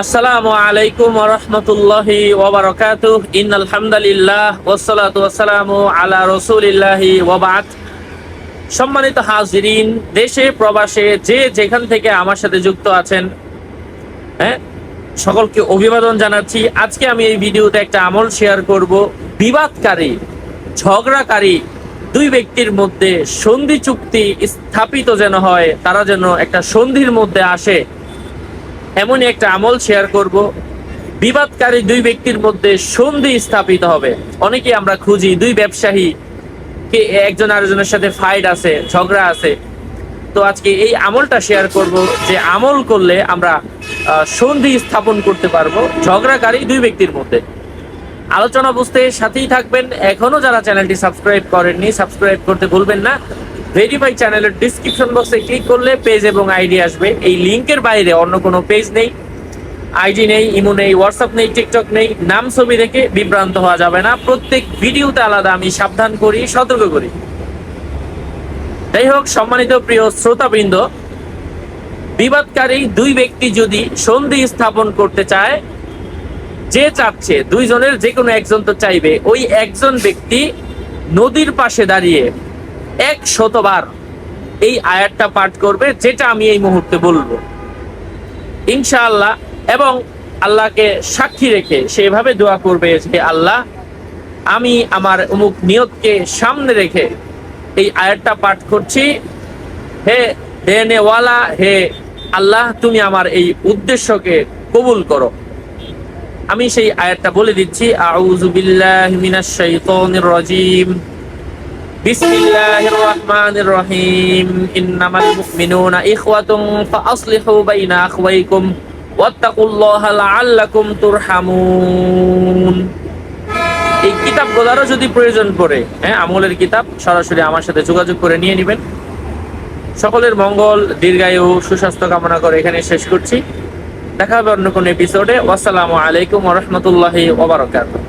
আসসালামু আলাইকুম ওয়া রাহমাতুল্লাহি ওয়া বারাকাতুহু। ইন্নাল হামদালিল্লাহ ওয়াসসালাতু ওয়াসসালামু আলা রাসূলিল্লাহি ওয়া বা'দ। সম্মানিত হাজিরিন, দেশে প্রবাসে যে যেখান থেকে আমার সাথে যুক্ত আছেন, হ্যাঁ, সকলকে অভিবাদন জানাচ্ছি। আজকে আমি এই ভিডিওতে একটা আমল শেয়ার করব। বিবাদকারী, ঝগড়াকারী দুই ব্যক্তির মধ্যে সন্ধি চুক্তি স্থাপিত যেন হয়, তারা যেন একটা সন্ধির মধ্যে আসে, এমনই একটা আমল শেয়ার করব। বিবাদকারী দুই ব্যক্তির মধ্যে সন্ধি স্থাপিত হবে। অনেকেই আমরা খুঁজি, দুই ব্যবসায়ী কে একজন আরেকজনের সাথে ফাইট আছে, ঝগড়া আছে। তো আজকে এই আমলটা শেয়ার করব, যে আমল করলে আমরা সন্ধি স্থাপন করতে পারবো ঝগড়াকারী দুই ব্যক্তির মধ্যে। আলোচনা বুঝতে সাথেই থাকবেন। এখনো যারা চ্যানেলটি সাবস্ক্রাইব করেননি, সাবস্ক্রাইব করতে ভুলবেন না। ভেরিফাই চ্যানেলের ডিসক্রিপশন বক্সে ক্লিক করলে পেজ এবং আইডি আসবে। এই লিংকের বাইরে অন্য কোনো পেজ নেই, আইডি নেই, ইমো নেই, হোয়াটসঅ্যাপ নেই, টিকটক নেই। নাম ছবি দেখে বিভ্রান্ত হওয়া যাবে না। প্রত্যেক ভিডিওতে আলাদা আমি সাবধান করি, সতর্ক করি। যাই হোক, সম্মানিত প্রিয় শ্রোতাবৃন্দ, বিবাদকারী দুই ব্যক্তি যদি সন্ধি স্থাপন করতে চায়, যে চাচ্ছে, দুইজনের যে কোনো একজন তো চাইবে, ওই একজন ব্যক্তি নদীর পাশে দাঁড়িয়ে 100 বার এই আয়াতটা পাঠ করবে, যেটা আমি এই মুহূর্তে বলবো ইনশাআল্লাহ, এবং আল্লাহকে সাক্ষী রেখে সেভাবে দোয়া করবে যে আল্লাহ, আমি আমার অমুক নিয়তকে সামনে রেখে এই আয়াতটা পাঠ করছি। হে দেনেওয়ালা, হে আল্লাহ, তুমি আমার এই উদ্দেশ্যকে কবুল করো। আমি সেই আয়াতটা বলে দিচ্ছি। আউযু বিল্লাহি মিনাশ শাইতানির রাজীম। বিসমিল্লাহির রহমানির রহিম। ইন্নামাল মুমিনুনা ইখওয়াতুন ফাআসলিহু বাইনা আখওয়াইকুম ওয়াত্তাকুল্লাহা লাআল্লাকুম তুরহামুন। এই কিতাবগুলোরও যদি প্রয়োজন পড়ে, হ্যাঁ, আমলের কিতাব, সরাসরি আমার সাথে যোগাযোগ করে নিয়ে নেবেন। সকলের মঙ্গল, দীর্ঘায়ু, সুস্বাস্থ্য কামনা করে এখানে শেষ করছি। দেখা হবে অন্য কোনো এপিসোডে। ওয়াসসালামু আলাইকুম ওয়া রাহমাতুল্লাহি ওয়া বারাকাতুহু।